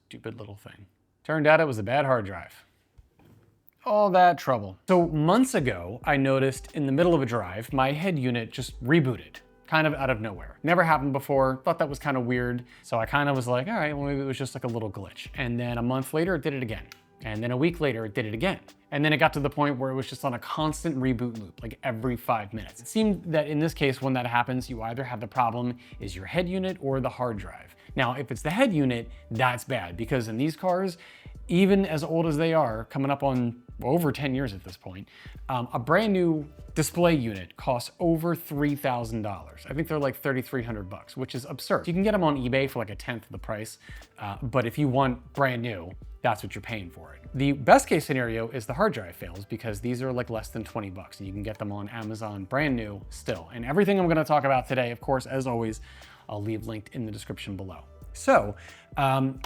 Stupid little thing. Turned out it was a bad hard drive. All that trouble. So months ago, I noticed in the middle of a drive, my head unit just rebooted, kind of out of nowhere. Never happened before, thought that was kind of weird. So I kind of was like, all right, well, maybe it was just like a little glitch. And then a month later, it did it again. And then a week later, it did it again. And then it got to the point where it was just on a constant reboot loop, like every 5 minutes. It seemed that in this case, when that happens, you either have the problem is your head unit or the hard drive. Now, if it's the head unit, that's bad, because in these cars, even as old as they are, coming up on over 10 years at this point, a brand new display unit costs over $3,000. I think they're like $3,300, which is absurd. You can get them on eBay for like 1/10 of the price, but if you want brand new, that's what you're paying for it. The best case scenario is the hard drive fails, because these are like less than 20 bucks and you can get them on Amazon brand new still. And everything I'm gonna talk about today, of course, as always, I'll leave linked in the description below. So,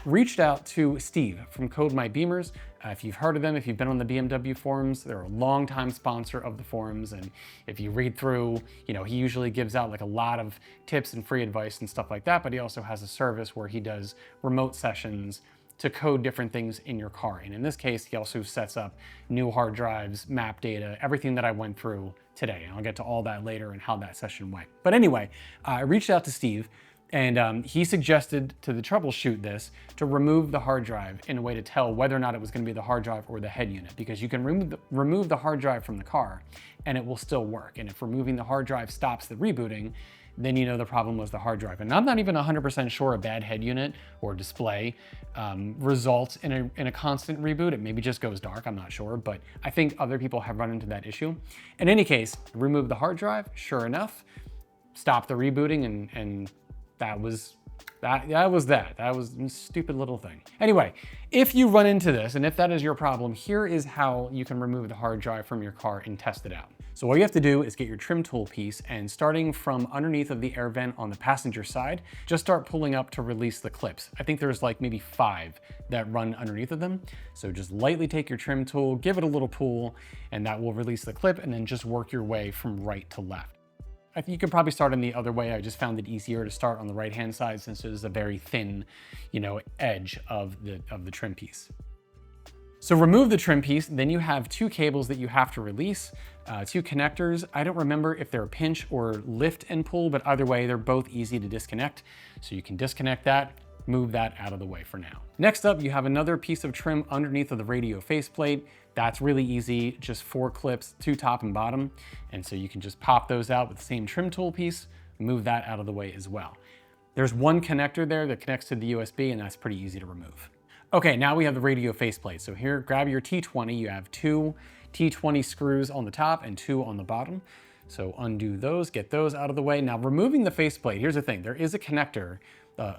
reached out to Steve from CodeMyBimmers. If you've heard of them, if you've been on the BMW forums, they're a longtime sponsor of the forums. And if you read through, you know, he usually gives out like a lot of tips and free advice and stuff like that, but he also has a service where he does remote sessions to code different things in your car. And in this case, he also sets up new hard drives, map data, everything that I went through today. And I'll get to all that later and how that session went. But anyway, I reached out to Steve, and he suggested to the troubleshoot this to remove the hard drive in a way to tell whether or not it was going to be the hard drive or the head unit, because you can remove the hard drive from the car and it will still work. And if removing the hard drive stops the rebooting, then you know the problem was the hard drive. And I'm not even 100% sure a bad head unit or display results in a constant reboot. It maybe just goes dark, I'm not sure, but I think other people have run into that issue. In any case, remove the hard drive, sure enough, stop the rebooting, and that was that. That was a stupid little thing. Anyway, if you run into this, and if that is your problem, here is how you can remove the hard drive from your car and test it out. So all you have to do is get your trim tool piece, and starting from underneath of the air vent on the passenger side, just start pulling up to release the clips. I think there's like maybe 5 that run underneath of them. So just lightly take your trim tool, give it a little pull, and that will release the clip, and then just work your way from right to left. I think you could probably start in the other way. I just found it easier to start on the right-hand side since it is a very thin, you know, edge of the trim piece. So remove the trim piece, then you have 2 cables that you have to release, 2 connectors. I don't remember if they're pinch or lift and pull, but either way, they're both easy to disconnect. So you can disconnect that, move that out of the way for now. Next up, you have another piece of trim underneath of the radio faceplate. That's really easy, just 4 clips, 2 top and bottom. And so you can just pop those out with the same trim tool piece, move that out of the way as well. There's 1 connector there that connects to the USB, and that's pretty easy to remove. Okay, now we have the radio faceplate. So here, grab your T20. You have 2 T20 screws on the top and 2 on the bottom. So undo those, get those out of the way. Now removing the faceplate, here's the thing. There is a connector,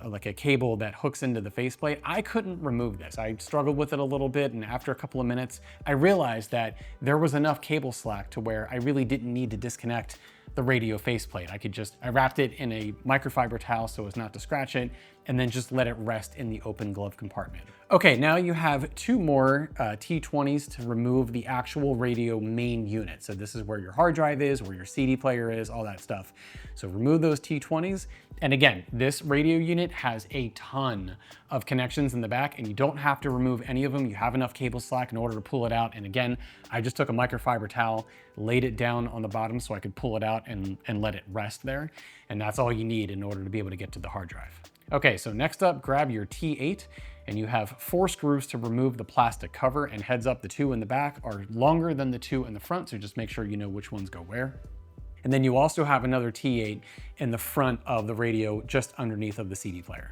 like a cable that hooks into the faceplate. I couldn't remove this. I struggled with it a little bit, and after a couple of minutes, I realized that there was enough cable slack to where I really didn't need to disconnect the radio faceplate. I wrapped it in a microfiber towel so as not to scratch it, and then just let it rest in the open glove compartment. Okay, now you have 2 more T20s to remove the actual radio main unit. So this is where your hard drive is, where your CD player is, all that stuff. So remove those T20s. And again, this radio unit has a ton of connections in the back, and you don't have to remove any of them. You have enough cable slack in order to pull it out. And again, I just took a microfiber towel, laid it down on the bottom so I could pull it out and let it rest there. And that's all you need in order to be able to get to the hard drive. Okay, so next up, grab your T8, and you have 4 screws to remove the plastic cover, and heads up, the 2 in the back are longer than the 2 in the front, so just make sure you know which ones go where. And then you also have another T8 in the front of the radio, just underneath of the CD player.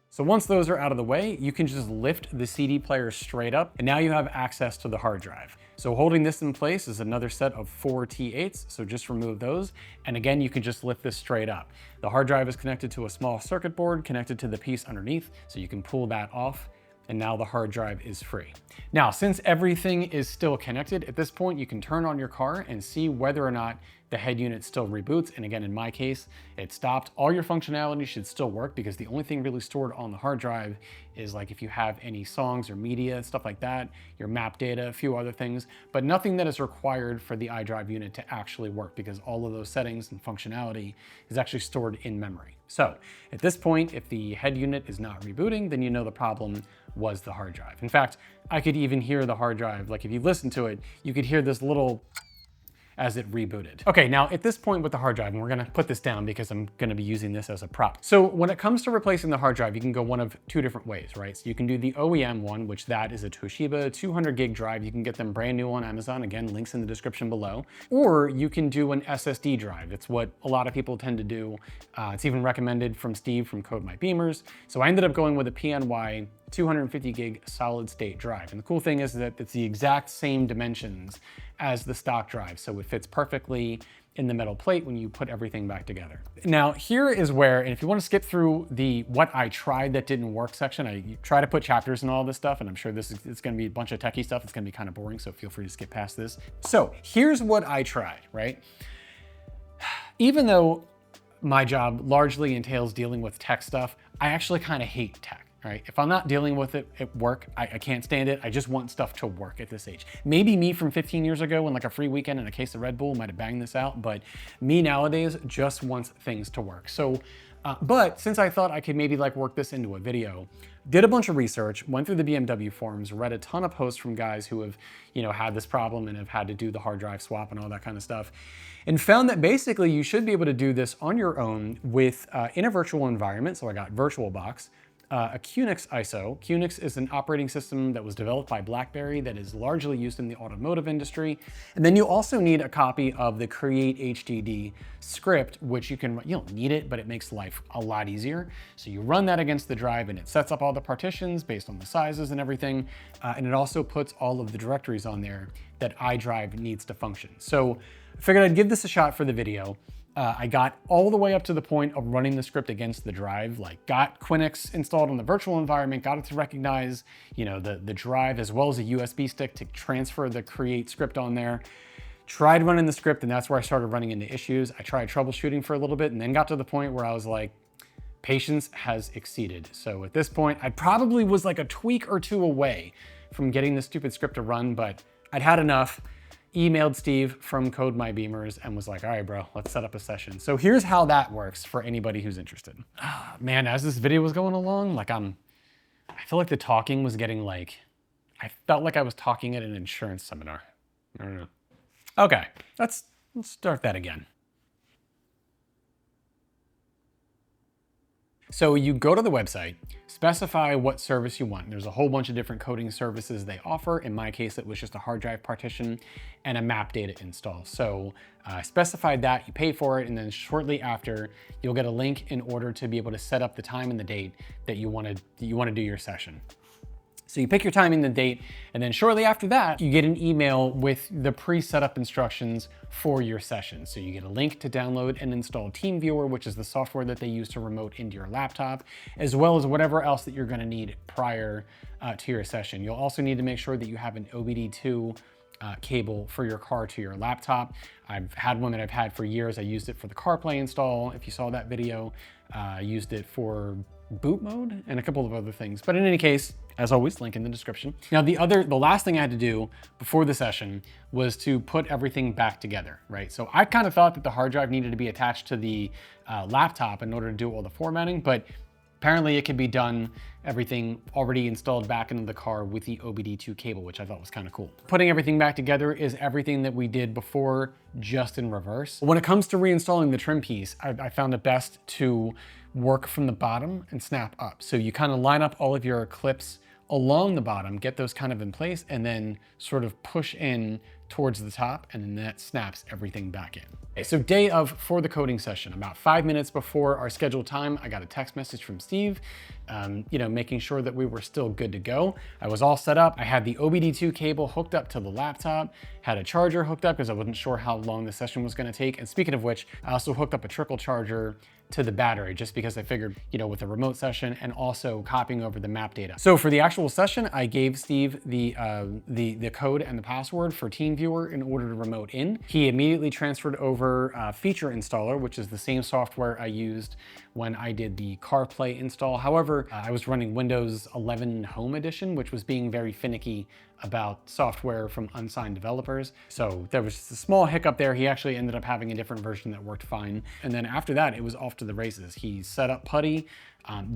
So once those are out of the way, you can just lift the CD player straight up, and now you have access to the hard drive. So holding this in place is another set of 4 T8s, so just remove those. And again, you can just lift this straight up. The hard drive is connected to a small circuit board connected to the piece underneath, so you can pull that off, and now the hard drive is free. Now, since everything is still connected, at this point you can turn on your car and see whether or not the head unit still reboots. And again, in my case, it stopped. All your functionality should still work, because the only thing really stored on the hard drive is like if you have any songs or media, stuff like that, your map data, a few other things, but nothing that is required for the iDrive unit to actually work, because all of those settings and functionality is actually stored in memory. So at this point, if the head unit is not rebooting, then you know the problem was the hard drive. In fact, I could even hear the hard drive. Like if you listen to it, you could hear this little as it rebooted. Okay, now at this point with the hard drive, and we're gonna put this down because I'm gonna be using this as a prop. So when it comes to replacing the hard drive, you can go one of two different ways, right? So you can do the OEM one, which that is a Toshiba 200 gig drive. You can get them brand new on Amazon. Again, links in the description below. Or you can do an SSD drive. It's what a lot of people tend to do. It's even recommended from Steve from CodeMyBimmers. So I ended up going with a PNY 250 gig solid state drive. And the cool thing is that it's the exact same dimensions as the stock drive. So it fits perfectly in the metal plate when you put everything back together. Now here is where, and if you want to skip through the what I tried that didn't work section, I try to put chapters and all this stuff, and I'm sure it's gonna be a bunch of techie stuff. It's gonna be kind of boring, so feel free to skip past this. So here's what I tried, right? Even though my job largely entails dealing with tech stuff, I actually kind of hate tech. Right? If I'm not dealing with it at work, I can't stand it. I just want stuff to work at this age. Maybe me from 15 years ago when like a free weekend and a case of Red Bull might have banged this out, but me nowadays just wants things to work. So, but since I thought I could maybe like work this into a video, did a bunch of research, went through the BMW forums, read a ton of posts from guys who have, had this problem and have had to do the hard drive swap and all that kind of stuff, and found that basically you should be able to do this on your own with in a virtual environment. So I got VirtualBox. A QNX ISO. QNX is an operating system that was developed by BlackBerry that is largely used in the automotive industry. And then you also need a copy of the Create HDD script, which you don't need it, but it makes life a lot easier. So you run that against the drive and it sets up all the partitions based on the sizes and everything. And it also puts all of the directories on there that iDrive needs to function. So I figured I'd give this a shot for the video. I got all the way up to the point of running the script against the drive, like got QNX installed on the virtual environment, got it to recognize, the drive as well as a USB stick to transfer the create script on there. Tried running the script, and that's where I started running into issues. I tried troubleshooting for a little bit and then got to the point where I was like, patience has exceeded. So at this point, I probably was like a tweak or two away from getting the stupid script to run, but I'd had enough. Emailed Steve from CodeMyBimmers and was like, all right, bro, let's set up a session. So here's how that works for anybody who's interested. Man, as this video was going along, I feel like the talking was getting I felt like I was talking at an insurance seminar. I don't know. Okay, let's start that again. So you go to the website, specify what service you want. There's a whole bunch of different coding services they offer. In my case, it was just a hard drive partition and a map data install. So I specified that, you pay for it, and then shortly after, you'll get a link in order to be able to set up the time and the date that you want to do your session. So you pick your time and the date, and then shortly after that, you get an email with the pre-setup instructions for your session. So you get a link to download and install TeamViewer, which is the software that they use to remote into your laptop, as well as whatever else that you're gonna need prior to your session. You'll also need to make sure that you have an OBDII cable for your car to your laptop. I've had one that I've had for years. I used it for the CarPlay install. If you saw that video, I used it for boot mode and a couple of other things. But in any case, as always, link in the description. Now the last thing I had to do before the session was to put everything back together, right? So I kind of thought that the hard drive needed to be attached to the laptop in order to do all the formatting, but apparently it could be done, everything already installed back into the car with the OBDII cable, which I thought was kind of cool. Putting everything back together is everything that we did before, just in reverse. When it comes to reinstalling the trim piece, I found it best to work from the bottom and snap up. So you kind of line up all of your clips along the bottom, get those kind of in place, and then sort of push in towards the top, and then that snaps everything back in. Okay, so day of for the coding session, about 5 minutes before our scheduled time, I got a text message from Steve, making sure that we were still good to go. I was all set up. I had the OBDII cable hooked up to the laptop, had a charger hooked up because I wasn't sure how long the session was gonna take. And speaking of which, I also hooked up a trickle charger to the battery just because I figured, with a remote session and also copying over the map data. So for the actual session, I gave Steve the code and the password for TeamViewer in order to remote in. He immediately transferred over Feature Installer, which is the same software I used when I did the CarPlay install. However, I was running Windows 11 Home Edition, which was being very finicky about software from unsigned developers. So there was just a small hiccup there. He actually ended up having a different version that worked fine. And then after that, it was off to the races. He set up PuTTY,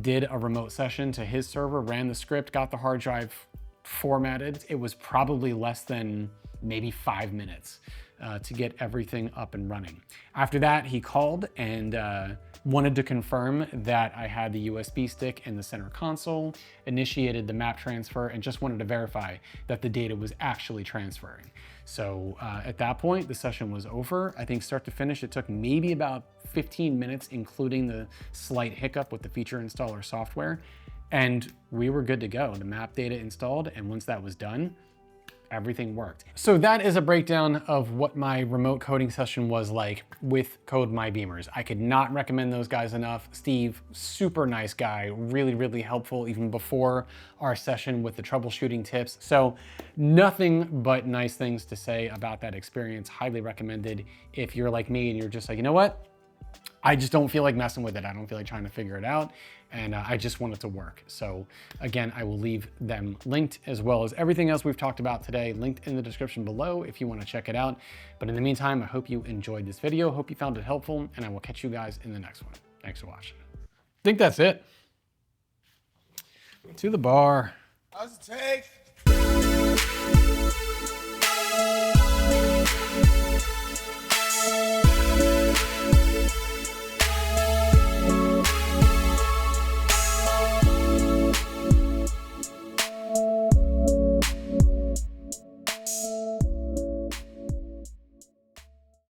did a remote session to his server, ran the script, got the hard drive formatted. It was probably less than maybe 5 minutes to get everything up and running. After that, he called and wanted to confirm that I had the USB stick in the center console, initiated the map transfer, and just wanted to verify that the data was actually transferring. So at that point, the session was over. I think start to finish, it took maybe about 15 minutes, including the slight hiccup with the feature installer software. And we were good to go. The map data installed, and once that was done, everything worked. So that is a breakdown of what my remote coding session was like with CodeMyBimmers. I could not recommend those guys enough. Steve, super nice guy, really, really helpful even before our session with the troubleshooting tips. So nothing but nice things to say about that experience. Highly recommended if you're like me and you're just like, you know what? I just don't feel like messing with it. I don't feel like trying to figure it out. And I just want it to work. So again, I will leave them linked, as well as everything else we've talked about today, linked in the description below if you want to check it out. But in the meantime, I hope you enjoyed this video. Hope you found it helpful, and I will catch you guys in the next one. Thanks for watching. I think that's it. To the bar. How's it take?